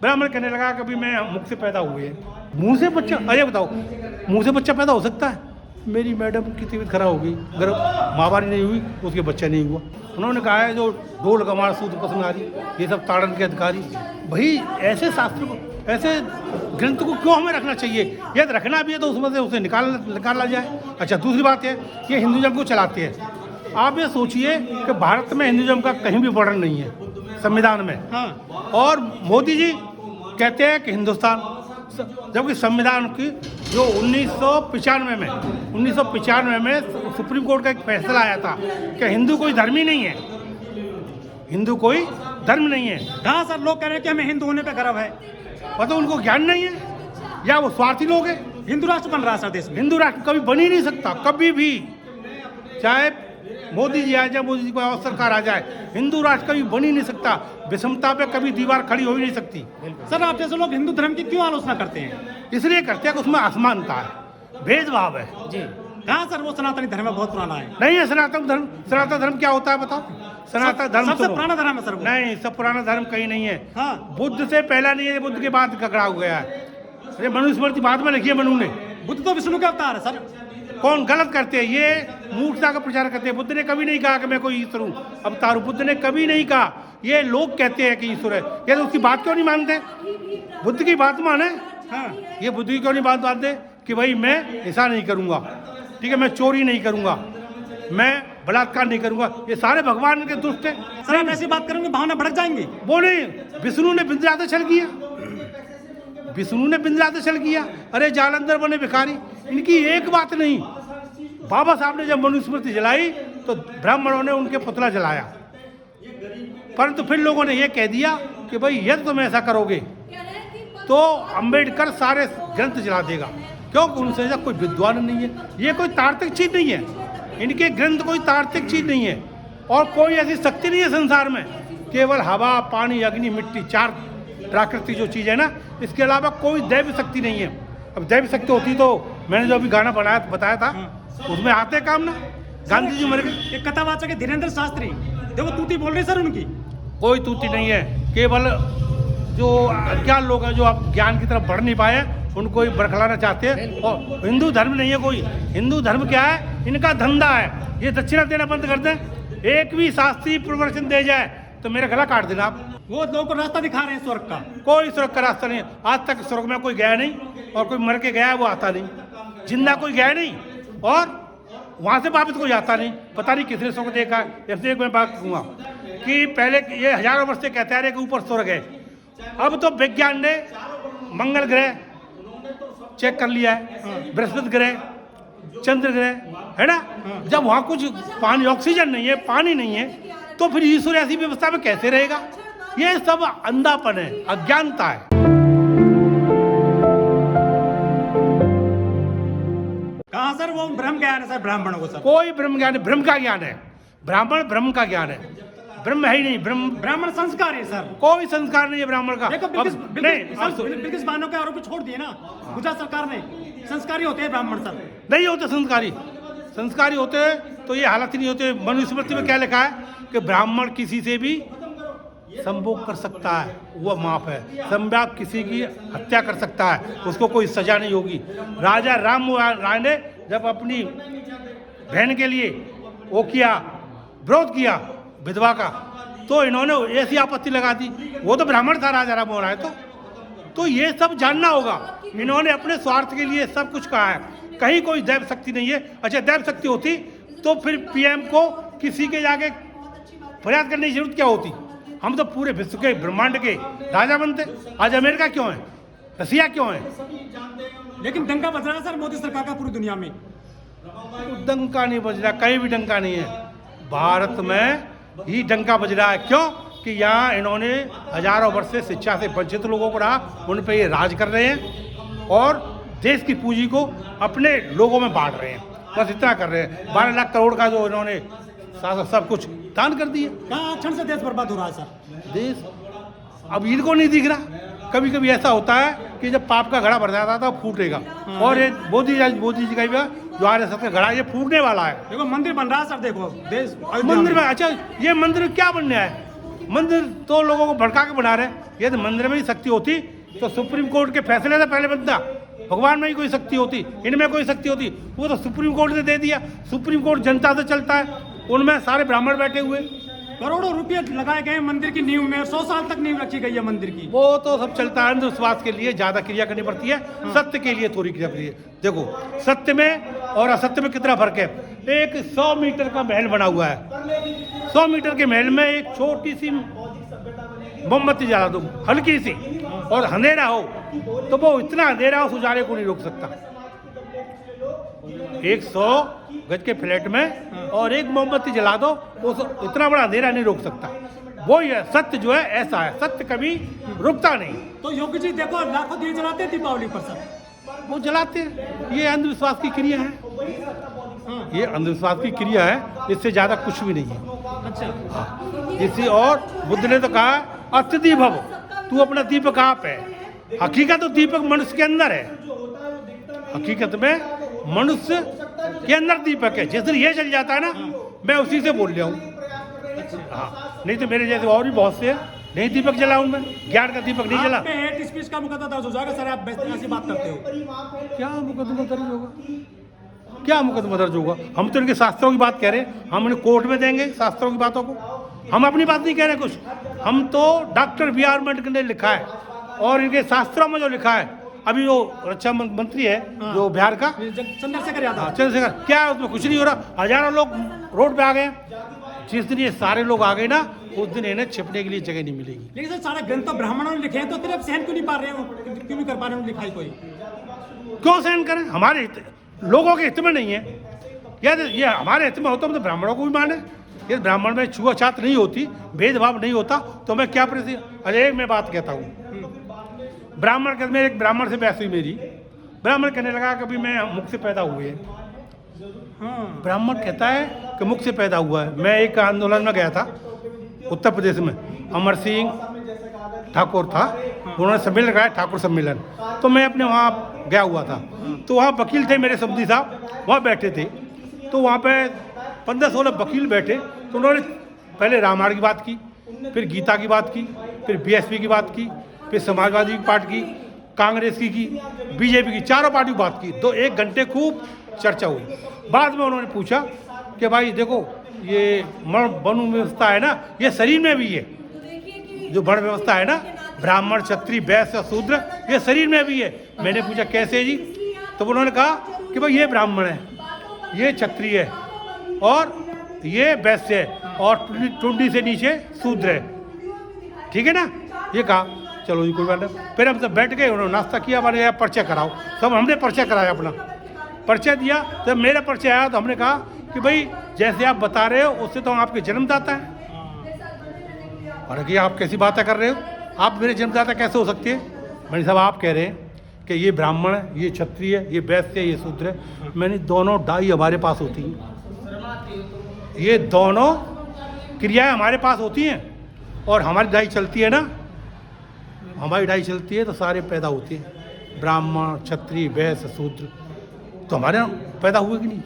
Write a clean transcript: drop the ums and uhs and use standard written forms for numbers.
ब्राह्मण कहने लगा कभी मैं मुख से पैदा हुए, मुंह से बच्चा, अरे बताओ मुंह से बच्चा पैदा हो सकता है? मेरी मैडम की तबीयत खराब हो गई, अगर महामारी नहीं हुई उसके बच्चा नहीं हुआ। उन्होंने कहा है जो ढोल कमार सूत्र पसंगारी, ये सब ताड़न के अधिकारी। भाई ऐसे शास्त्र को, ऐसे ग्रंथ को क्यों हमें रखना चाहिए? यदि रखना भी है तो उसमें से उसे निकाला जाए। अच्छा, दूसरी बात है, ये हिंदुज़म को चलाते हैं। आप ये सोचिए कि भारत में हिंदुज़म का कहीं भी वर्णन नहीं है संविधान में। हाँ। और मोदी जी कहते हैं कि हिंदुस्तान, जबकि संविधान की जो 1995 में सुप्रीम कोर्ट का एक फैसला आया था कि हिंदू कोई धर्म ही नहीं है, हिंदू कोई धर्म नहीं है। हाँ सर, लोग कह रहे हैं कि हमें हिंदू होने पे गर्व है। मतलब उनको ज्ञान नहीं है या वो स्वार्थी लोग हैं? हिंदू राष्ट्र बन रहा है सर देश में। हिंदू राष्ट्र कभी बन ही नहीं सकता, कभी भी। चाहे मोदी जी आ जाए, मोदी जी कोई और सरकार आ जाए, हिंदू राष्ट्र कभी बन ही नहीं सकता। विषमता पे कभी दीवार खड़ी हो ही नहीं सकती। सर आप जैसे लोग हिंदू धर्म की क्यों आलोचना करते हैं? इसलिए करते हैं कि उसमें असमानता है, भेदभाव है जी। कहाँ सर, वो सनातनी धर्म है, बहुत पुराना है। नहीं है सनातन धर्म। सनातन धर्म क्या होता है बताओ? सनातन धर्म सबसे पुराना धर्म है सर वो। नहीं, सब पुराना धर्म कहीं नहीं है। हाँ। बुद्ध से पहला नहीं है, बुद्ध के बाद गड़ा हो गया है। अरे मनुस्मृति बाद में लिखी है मनु ने। बुद्ध तो विष्णु का अवतार है सर। कौन गलत करते हैं? ये मूर्खता का प्रचार करते हैं। बुद्ध ने कभी नहीं कहा कि मैं कोई ईश्वर हूँ, अवतार हूँ। बुद्ध ने कभी नहीं कहा। ये लोग कहते हैं कि ईश्वर है। ये तो उसकी बात क्यों नहीं मानते? बुद्ध की बात माने। हाँ, ये बुद्ध की क्यों नहीं बात मानते कि भाई मैं ऐसा नहीं करूँगा, ठीक है, मैं चोरी नहीं करूँगा, मैं बलात्कार नहीं करूँगा। ये सारे भगवान के दुष्ट हैं। सर आप ऐसी बात करेंगे भावना भड़क जाएंगी। वो नहीं, विष्णु ने बिंद्राते छल किया, विष्णु ने बिंद्राते छल किया। अरे जालंधर बने भिखारी, इनकी एक बात नहीं। बाबा साहब ने जब मनुस्मृति जलाई तो ब्राह्मणों ने उनके पुतला जलाया, परंतु फिर लोगों ने यह कह दिया कि भाई यदि तुम ऐसा करोगे तो अंबेडकर सारे ग्रंथ जला देगा, क्योंकि उनसे ऐसा कोई विद्वान नहीं है। ये कोई तार्किक चीज नहीं है, इनके ग्रंथ कोई तार्किक चीज नहीं है। और कोई ऐसी शक्ति नहीं है संसार में, केवल हवा, पानी, अग्नि, मिट्टी, चार प्राकृतिक जो चीज़ है ना, इसके अलावा कोई दैव शक्ति नहीं है। अब दैव शक्ति होती तो मैंने जो अभी गाना बताया था उसमें आते काम ना। गांधी जी मर गए। एक कथावाचक है धीरेन्द्र शास्त्री, देखो तूती बोल रहे सर उनकी। कोई तूती नहीं है, केवल जो अज्ञान लोग हैं जो आप ज्ञान की तरफ बढ़ नहीं पाए उनको ही बरखलाना चाहते हैं। और हिंदू धर्म नहीं है कोई। हिंदू धर्म क्या है? इनका धंधा है। ये दक्षिणा देना बंद कर दें। एक भी शास्त्रीय प्रवचन दे जाए तो मेरा गला काट देना आप। वो लोगों को रास्ता दिखा रहे हैं स्वर्ग का। कोई स्वर्ग का रास्ता नहीं है। आज तक स्वर्ग में कोई गया नहीं, और कोई मर के गया है वो आता नहीं। जिंदा कोई गया नहीं और वहाँ से वापस कोई आता नहीं। पता नहीं किसने स्वर्ग देखा है। जैसे एक मैं बात कहूँगा कि पहले ये हजारों वर्ष से कहते आ रहे कि ऊपर स्वर्ग है। अब तो विज्ञान ने मंगल ग्रह चेक कर लिया है, बृहस्पति ग्रह, चंद्र ग्रह, है ना। जब वहाँ कुछ पानी, ऑक्सीजन नहीं है, पानी नहीं है, तो फिर ईश्वर ऐसी व्यवस्था में कैसे रहेगा? ये सब अंधापन है, अज्ञानता है। कहाँ सर वो ब्रह्म ज्ञान है सर ब्राह्मणों को? सर कोई ब्रह्म ज्ञान, ब्रह्म का ज्ञान है। ब्राह्मण ब्रह्म का ज्ञान है, ब्रह्म है ही नहीं। ब्राह्मण संस्कार है सर। कोई संस्कार नहीं है ब्राह्मण का। बिल्किस बानो के आरोप छोड़ दिए ना गुजरात सरकार ने। संस्कारी होते हैं ब्राह्मण सर? नहीं होते संस्कारी। संस्कारी होते तो ये हालत ही नहीं होते। मनुस्मृति में क्या लिखा है कि ब्राह्मण किसी से भी संभोग कर सकता है, वह माफ है। संभोग किसी की हत्या कर सकता है, उसको कोई सजा नहीं होगी। राजा राम राय ने जब अपनी बहन के लिए वो किया, विरोध किया विधवा का, तो इन्होंने ऐसी आपत्ति लगा दी। वो तो ब्राह्मण था राजा राम राय तो ये सब जानना होगा। इन्होंने अपने स्वार्थ के लिए सब कुछ कहा है। कहीं कोई दैव शक्ति नहीं है। अच्छा, दैव शक्ति होती तो फिर पीएम को किसी के जाके फरियाद करने की जरूरत क्या होती? हम तो पूरे विश्व के, ब्रह्मांड के राजा बनते। आज अमेरिका क्यों है, रसिया क्यों है? लेकिन डंका बज रहा है सर मोदी सरकार का पूरी दुनिया में। डंका नहीं बज रहा, कहीं भी डंका नहीं है। भारत में ही डंका बज रहा है। क्यों? कि यहाँ इन्होंने हजारों वर्ष से शिक्षा से वंचित लोगों को रहा, उन पे ये राज कर रहे हैं और देश की पूंजी को अपने लोगों में बांट रहे हैं। बस इतना कर रहे हैं। 12 लाख करोड़ का जो इन्होंने सब कुछ दान कर दिया। कहाँ क्षण से देश बर्बाद हो रहा है सर? देश अब इनको नहीं दिख रहा। कभी कभी ऐसा होता है कि जब पाप का घड़ा भर जाता था फूटेगा। और ये मोदी जी का जो RSS का घड़ा ये फूटने वाला है। देखो मंदिर बन रहा है सर, देखो देश मंदिर में। अच्छा, ये मंदिर क्या बनने है? मंदिर तो लोगों को भड़का के बना रहे हैं। यदि मंदिर में ही शक्ति होती तो सुप्रीम कोर्ट के फैसले से पहले बनता। भगवान में ही कोई शक्ति होती, इनमें कोई शक्ति होती, वो तो सुप्रीम कोर्ट ने दे दिया। सुप्रीम कोर्ट जनता से चलता है, उनमें सारे ब्राह्मण बैठे हुए। करोड़ों रुपए लगाए गए मंदिर की नींव में, 100 साल तक नींव रखी गई है मंदिर की। वो तो सब चलता है। अंधविश्वास के लिए ज्यादा क्रिया करनी पड़ती है, सत्य के लिए थोड़ी क्रिया करनी है। देखो सत्य में और असत्य में कितना फर्क है। एक 100 मीटर का महल बना हुआ है, 100 मीटर के महल में एक छोटी सी मोमबत्ती जला दो, हल्की सी, और अंधेरा हो तो वो इतना अंधेरा उस उजाले को नहीं रोक सकता। 100 गज के फ्लैट में और एक मोमबत्ती जला दो, उस इतना बड़ा अंधेरा नहीं रोक सकता। वो ही है सत्य, जो है ऐसा है, सत्य कभी रुकता नहीं। तो योगी जी देखो लाखों दिए जलाते हैं दीपावली पर सब, वो जलाते हैं। ये अंधविश्वास की क्रिया है, ये अंधविश्वास की क्रिया है, इससे ज्यादा कुछ भी नहीं है। अच्छा, इसी और बुद्ध ने तो कहा अत्यधि भव, तू अपना दीपक आप है। हकीकत तो दीपक मनुष्य के अंदर है, हकीकत में मनुष्य के अंदर दीपक है। जिस दिन ये जल जाता है ना, मैं उसी से बोल रहा हूँ। हाँ, नहीं तो मेरे जैसे और भी बहुत से हैं, नहीं दीपक जला उनमें, ज्ञान का दीपक नहीं जला। आप पे हेट स्पीच का मुकदमा दर्ज हो जाएगा सर, आप ऐसी बात करते हो। क्या मुकदमा दर्ज होगा, क्या मुकदमा दर्ज होगा? हम तो इनके शास्त्रों की बात कह रहे हैं, हम इन्हें कोर्ट में देंगे शास्त्रों की बातों को। हम अपनी बात नहीं कह रहे कुछ, हम तो डॉक्टर बी आर अम्बेडकर ने लिखा है और इनके शास्त्रों में जो लिखा है। अभी जो रक्षा मंत्री है जो बिहार का, चंद्रशेखर यादव, चंद्रशेखर, क्या है उसमें कुछ नहीं हो रहा। हजारों लोग रोड पे आ गए। जिस दिन ये सारे लोग आ गए ना, उस दिन इन्हें छिपने के लिए जगह नहीं मिलेगी। लेकिन सर सारे ग्रंथ तो ब्राह्मणों ने लिखे हैं, तो फिर आप सहन क्यों नहीं पा रहे हो, क्यों नहीं कर पा रहे हो लिखाई कोई? क्यों सहन करें? हमारे लोगों के हित में नहीं है। यदि ये हमारे हित में होता तो ब्राह्मणों को भी माने। यदि ब्राह्मण में छुआछात नहीं होती, भेदभाव नहीं होता, तो मैं क्या प्रति। अरे मैं बात कहता हूँ, ब्राह्मण के में एक ब्राह्मण से बहस हुई मेरी। ब्राह्मण कहने लगा कभी मैं मुख से पैदा हुए। हाँ, ब्राह्मण कहता है कि मुख से पैदा हुआ है। मैं एक आंदोलन में गया था उत्तर प्रदेश में, अमर सिंह ठाकुर था, उन्होंने सम्मेलन लगाया, ठाकुर सम्मेलन। तो मैं अपने वहाँ गया हुआ था, तो वहाँ वकील थे मेरे समधी साहब, वहाँ बैठे थे। तो वहाँ पे 15-16 वकील बैठे। तो उन्होंने पहले रामायण की बात की, फिर गीता की बात की, फिर बीएसपी की बात की, फिर समाजवादी पार्टी की, कांग्रेस की, बीजेपी की, चारों पार्टी की बात की। तो 1 घंटे खूब चर्चा हुई। बाद में उन्होंने पूछा कि भाई देखो, ये वर्ण व्यवस्था है ना, ये शरीर में भी है। जो वर्ण व्यवस्था है ना, ब्राह्मण, क्षत्रिय, वैश्य, शूद्र, ये शरीर में भी है। मैंने पूछा कैसे जी? तो उन्होंने कहा कि भाई ये ब्राह्मण है, ये क्षत्रिय है, और ये वैश्य है, और टुंडी से नीचे शूद्र है। ठीक है ना? ये कहा चलो जी कोई बात नहीं। फिर हम सब बैठ गए, उन्होंने नाश्ता किया, मैंने यार परिचय कराओ। सब हमने परिचय कराया, अपना परिचय दिया। जब मेरा परिचय आया तो हमने कहा कि भाई जैसे आप बता रहे हो उससे तो हम आपके जन्मदाता हैं। और कि आप कैसी बातें कर रहे हो, आप मेरे जन्मदाता कैसे हो सकते हैं? मैंने साहब आप कह रहे हैं कि ये ब्राह्मण है, ये क्षत्रिय है, ये वैश्य है, ये शूद्र है। मैंने दोनों डाई हमारे पास होती हैं, ये दोनों क्रियाएं हमारे पास होती हैं, और हमारी डाई चलती है ना, हमारी डाई चलती है तो सारे पैदा होते हैं। ब्राह्मण, क्षत्रिय, वैश्य, शूद्र तो हमारे यहाँ पैदा हुए कि नहीं?